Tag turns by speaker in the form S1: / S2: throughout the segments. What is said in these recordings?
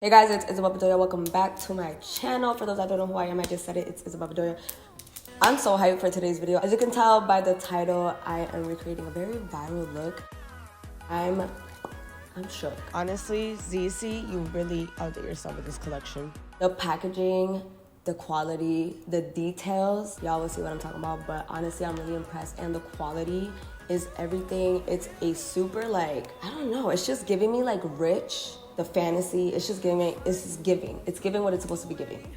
S1: Hey guys, it's Isabel Bedoya. Welcome back to my channel. For those that don't know who I am, I just said it. It's Isabel Bedoya. I'm so hyped for today's video. As you can tell by the title, I am recreating a very viral look. I'm shook. Honestly, ZC, you really outdid yourself with this collection. The packaging, the quality, the details, y'all will see what I'm talking about, but honestly, I'm really impressed, and the quality is everything. It's a super, I don't know, it's just giving me rich. The fantasy, it's giving what it's supposed to be giving.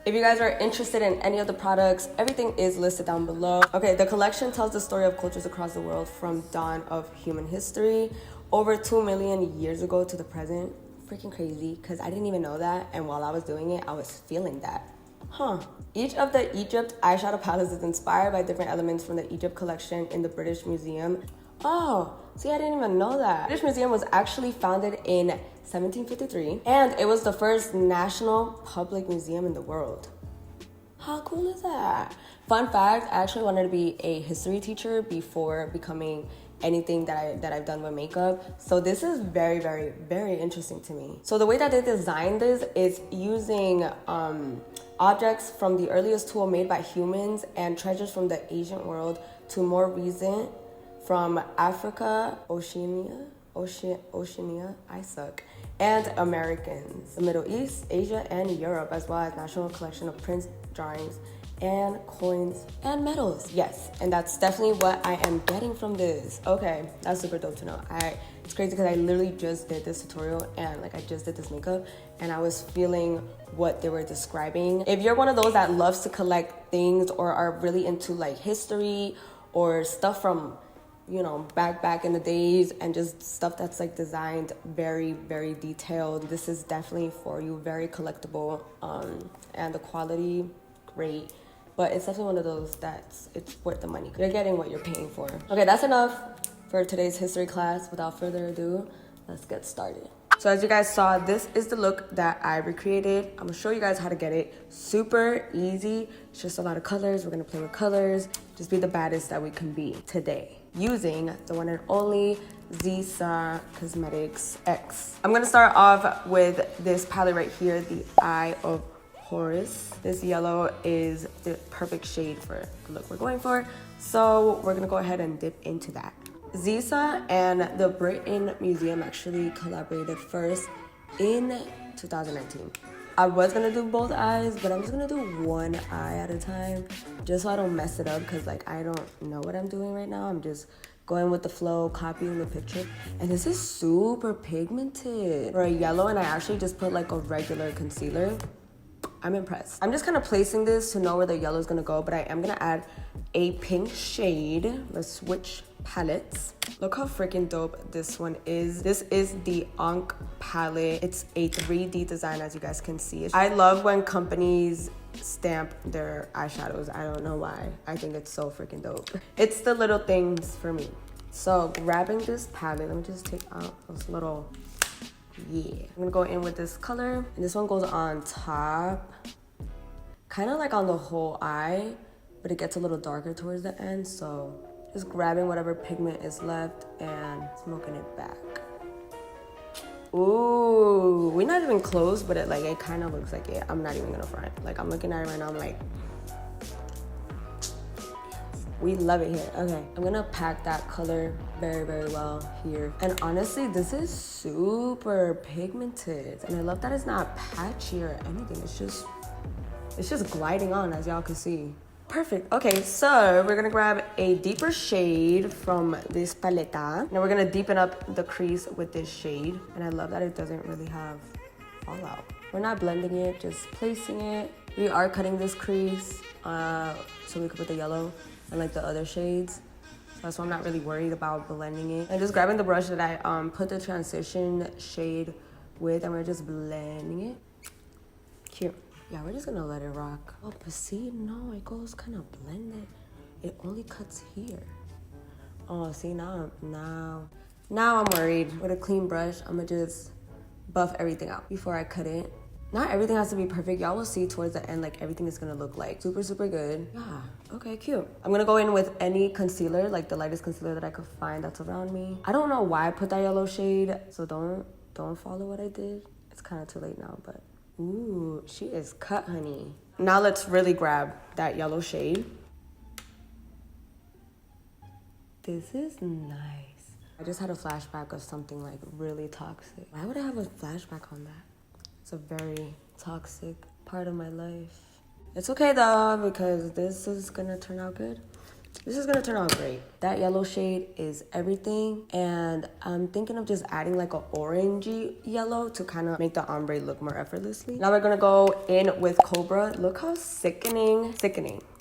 S1: If you guys are interested in any of the products, everything is listed down below. Okay, the collection tells the story of cultures across the world from dawn of human history, over 2 million years ago to the present. Freaking crazy, because I didn't even know that, and while I was doing it, I was feeling that. Each of the Egypt eyeshadow palettes is inspired by different elements from the Egypt collection in the British Museum. Oh, see, I didn't even know that. The British Museum was actually founded in 1753, and it was the first national public museum in the world. How cool is that? Fun fact, I actually wanted to be a history teacher before becoming anything that I've done with makeup. So this is very, very, very interesting to me. So the way that they designed this is using objects from the earliest tool made by humans and treasures from the ancient world to more recent from Africa, Oceania, I suck, and Americans, the Middle East, Asia, and Europe, as well as national collection of prints, drawings, and coins, and medals. Yes, and that's definitely what I am getting from this. Okay, that's super dope to know. It's crazy because I literally just did this tutorial and I just did this makeup and I was feeling what they were describing. If you're one of those that loves to collect things or are really into history or stuff from back in the days, and just stuff that's designed very, very detailed, this is definitely for you. Very collectible, and the quality great, but it's definitely one of those it's worth the money. You're getting what you're paying for. Okay, that's enough for today's history class. Without further ado, let's get started. So as you guys saw, this is the look that I recreated. I'm gonna show you guys how to get it. Super easy. It's just a lot of colors. We're gonna play with colors. Just be the baddest that we can be today, using the one and only Zisa Cosmetics X. I'm gonna start off with this palette right here, the Eye of Horus. This yellow is the perfect shade for the look we're going for. So we're gonna go ahead and dip into that. Zisa and the Britain Museum actually collaborated first in 2019. I was gonna do both eyes, but I'm just gonna do one eye at a time, just so I don't mess it up, because I don't know what I'm doing right now. I'm just going with the flow, copying the picture. And this is super pigmented. For a yellow, and I actually just put a regular concealer. I'm impressed. I'm just kind of placing this to know where the yellow is gonna go, but I am gonna add a pink shade. Let's switch palettes. Look how freaking dope this one is. This is the Ankh palette. It's a 3D design, as you guys can see. I love when companies stamp their eyeshadows. I don't know why. I think it's so freaking dope. It's the little things for me. So grabbing this palette, let me just take out those little, yeah. I'm gonna go in with this color, and this one goes on top, kind of on the whole eye, but it gets a little darker towards the end. So just grabbing whatever pigment is left and smoking it back. Ooh, we're not even close, but it kind of looks like it. I'm not even gonna front. I'm looking at it right now, I'm like, we love it here. Okay, I'm gonna pack that color very, very well here. And honestly, this is super pigmented, and I love that it's not patchy or anything. It's just gliding on, as y'all can see. Perfect. Okay, so we're gonna grab a deeper shade from this paleta. Now we're gonna deepen up the crease with this shade. And I love that it doesn't really have fallout. We're not blending it, just placing it. We are cutting this crease so we could put the yellow and the other shades. So that's why I'm not really worried about blending it. And just grabbing the brush that I put the transition shade with, and we're just blending it. Cute. Yeah, we're just gonna let it rock. Oh, but see, no, it goes kind of blended. It only cuts here. Oh, see, now I'm worried. With a clean brush, I'm gonna just buff everything out before I cut it. Not everything has to be perfect. Y'all will see towards the end, everything is gonna look super, super good. Yeah, okay, cute. I'm gonna go in with any concealer, the lightest concealer that I could find that's around me. I don't know why I put that yellow shade, so don't follow what I did. It's kind of too late now, but ooh, she is cut, honey. Now let's really grab that yellow shade. This is nice. I just had a flashback of something like really toxic. Why would I have a flashback on that? It's a very toxic part of my life. It's okay though, because this is gonna turn out good. This is gonna turn out great. That yellow shade is everything, and I'm thinking of just adding like an orangey yellow to kind of make the ombre look more effortlessly. Now we're gonna go in with Cobra. Look how sickening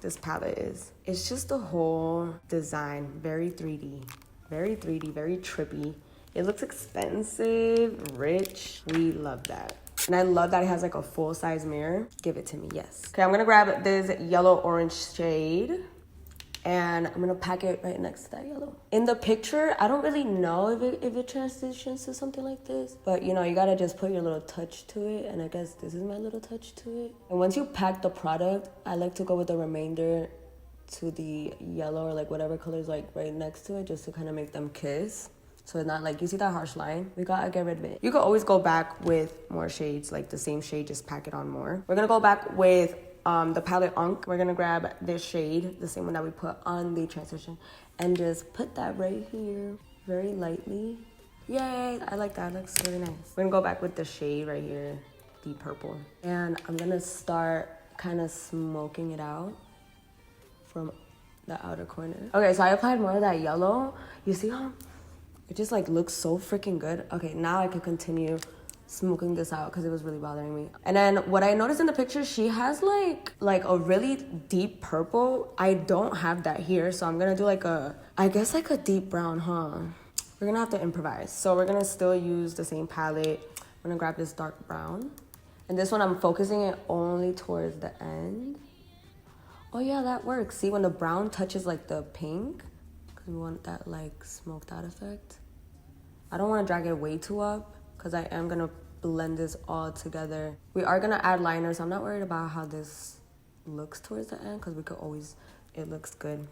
S1: this palette is. It's just the whole design, very 3D, very trippy. It looks expensive, rich. We love that. And I love that it has like a full-size mirror. Give it to me, yes. Okay, I'm gonna grab this yellow orange shade, and I'm gonna pack it right next to that yellow. In the picture, I don't really know if it transitions to something like this, but you know, you gotta just put your little touch to it, and I guess this is my little touch to it. And once you pack the product, I like to go with the remainder to the yellow or like whatever color is like right next to it, just to kind of make them kiss. So it's not like, you see that harsh line? We gotta get rid of it. You could always go back with more shades, like the same shade, just pack it on more. We're gonna go back with the palette Unk. We're gonna grab this shade, the same one that we put on the transition, and just put that right here, very lightly. Yay, I like that, it looks really nice. We're gonna go back with the shade right here, deep purple. And I'm gonna start kind of smoking it out from the outer corner. Okay, so I applied more of that yellow. You see how it just like looks so freaking good? Okay, now I can continue smoking this out because it was really bothering me. And then what I noticed in the picture, she has like a really deep purple. I don't have that here, so I'm gonna do like I guess like a deep brown, huh? We're gonna have to improvise. So we're gonna still use the same palette. I'm gonna grab this dark brown. And this one, I'm focusing it only towards the end. Oh yeah, that works. See, when the brown touches like the pink, because we want that like smoked out effect. I don't want to drag it way too up because I am going to blend this all together. We are going to add liners. I'm not worried about how this looks towards the end because we could always, it looks good.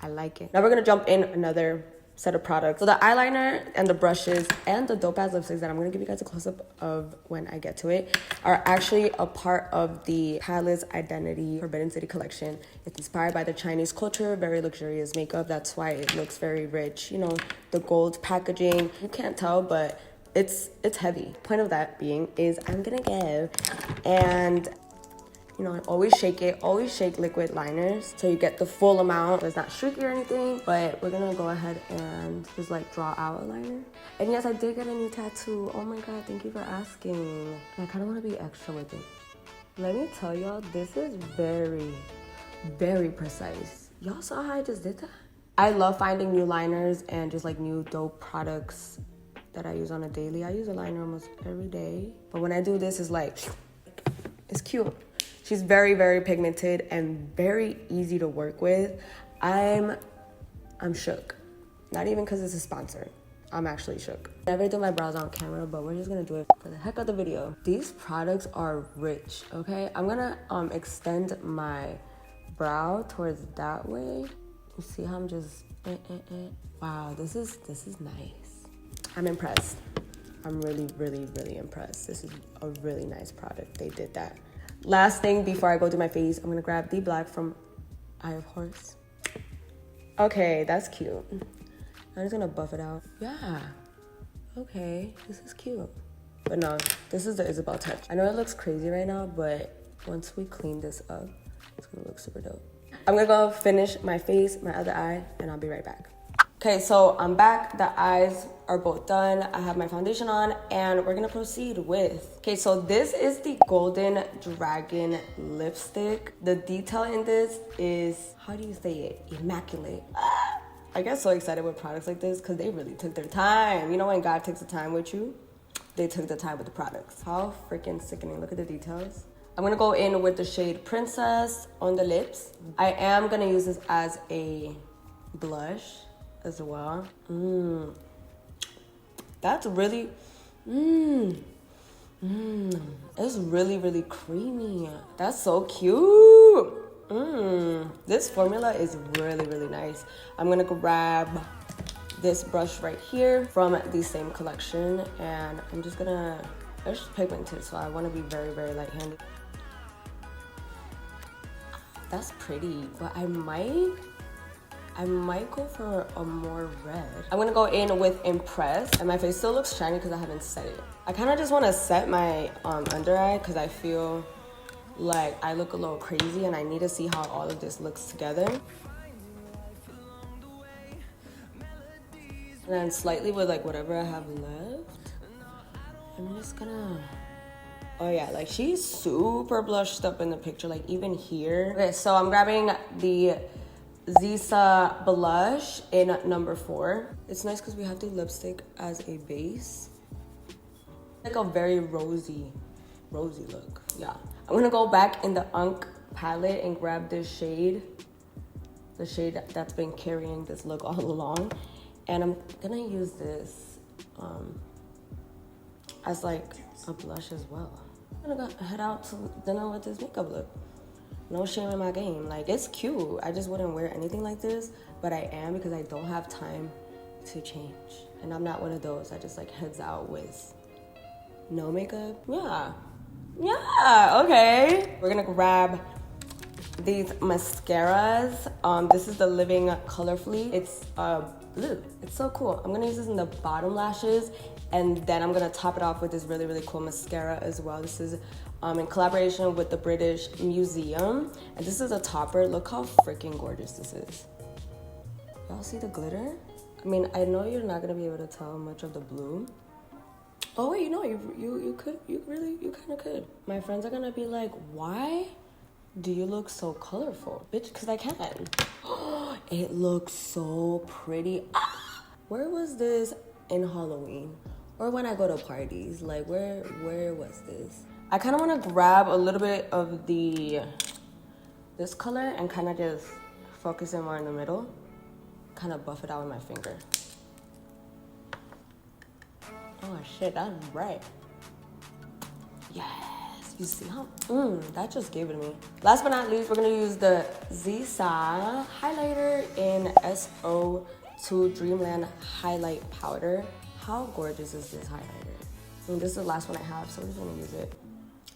S1: I like it. Now we're going to jump in another set of products. So the eyeliner and the brushes and the dope ass lipsticks that I'm gonna give you guys a close-up of when I get to it are actually a part of the Palace Identity Forbidden City collection. It's inspired by the Chinese culture, very luxurious makeup. That's why it looks very rich. You know, the gold packaging, you can't tell, but it's heavy. Point of that being is I'm gonna give, and you know, always shake liquid liners so you get the full amount. It's not streaky or anything, but we're gonna go ahead and just like draw out a liner. And yes, I did get a new tattoo. Oh my God, thank you for asking. I kind of want to be extra with it. Let me tell y'all, this is very, very precise. Y'all saw how I just did that? I love finding new liners and just like new dope products that I use on a daily. I use a liner almost every day, but when I do this, it's like, it's cute. She's very, very pigmented and very easy to work with. I'm shook. Not even because it's a sponsor. I'm actually shook. Never do my brows on camera, but we're just gonna do it for the heck of the video. These products are rich, okay? I'm gonna extend my brow towards that way. You see how I'm just, Wow, this is nice. I'm impressed. I'm really, really, really impressed. This is a really nice product. They did that. Last thing before I go do my face, I'm gonna grab the black from Eye of Horse. Okay, that's cute. I'm just gonna buff it out. Yeah, okay, this is cute. But no, this is the Isabel touch. I know it looks crazy right now, but once we clean this up, it's gonna look super dope. I'm gonna go finish my face, my other eye, and I'll be right back. Okay, so I'm back. The eyes are both done. I have my foundation on, and we're gonna proceed with, okay, so this is the Golden Dragon lipstick. The detail in this is, how do you say it? Immaculate. I get so excited with products like this because they really took their time. You know when God takes the time with you? They took the time with the products. How freaking sickening. Look at the details. I'm gonna go in with the shade Princess on the lips. I am gonna use this as a blush as well. That's really, it's really, really creamy. That's so cute. This formula is really, really nice. I'm gonna grab this brush right here from the same collection, and I'm just gonna It's pigmented, so I want to be very, very light-handed. That's pretty, but I might go for a more red. I'm gonna go in with Impress, and my face still looks shiny because I haven't set it. I kind of just want to set my under eye because I feel like I look a little crazy and I need to see how all of this looks together. And then slightly with like whatever I have left, I'm just gonna, oh yeah, like she's super blushed up in the picture, like even here. Okay, so I'm grabbing the Zisa blush in number 4. It's nice because we have the lipstick as a base. Like a very rosy look, yeah. I'm gonna go back in the Unk palette and grab this shade, the shade that's been carrying this look all along. And I'm gonna use this as like a blush as well. I'm gonna go head out to dinner with this makeup look. No shame in my game. Like, it's cute. I just wouldn't wear anything like this, but I am because I don't have time to change. And I'm not one of those that just like heads out with no makeup. Yeah, okay. We're gonna grab these mascaras. This is the Living Colorfully. It's blue. It's so cool. I'm gonna use this in the bottom lashes, and then I'm gonna top it off with this really, really cool mascara as well. This is in collaboration with the British Museum, and this is a topper. Look how freaking gorgeous this is. Y'all see the glitter? I mean, I know you're not gonna be able to tell much of the blue. Oh wait, no, you kind of could. My friends are gonna be like, why do you look so colorful? Bitch, because I can. It looks so pretty. Ah! Where was this in Halloween? Or when I go to parties? Like, where was this? I kind of want to grab a little bit of this color and kind of just focus it more in the middle. Kind of buff it out with my finger. Oh shit, that's bright. Yes, you see how, that just gave it to me. Last but not least, we're gonna use the Zisa highlighter in SO2 Dreamland Highlight Powder. How gorgeous is this highlighter? I mean, this is the last one I have, so we're just gonna use it.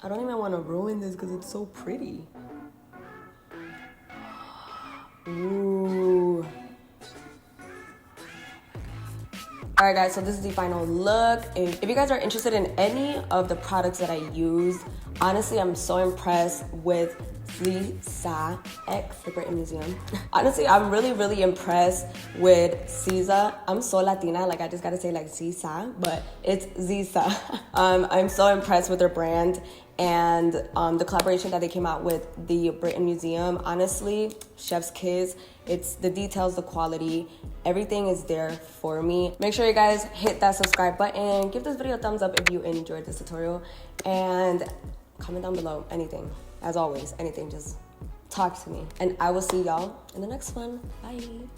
S1: I don't even want to ruin this because it's so pretty. Ooh. All right, guys, so this is the final look. If you guys are interested in any of the products that I use, honestly, I'm so impressed with Zisa X, the British Museum. Honestly, I'm really, really impressed with Zisa. I'm so Latina, like I just gotta say like Zisa, but it's Zisa. I'm so impressed with their brand and the collaboration that they came out with the British Museum. Honestly, chef's kiss. It's the details, the quality, everything is there for me. Make sure you guys hit that subscribe button, give this video a thumbs up if you enjoyed this tutorial, and comment down below anything. As always, anything, just talk to me. And I will see y'all in the next one. Bye.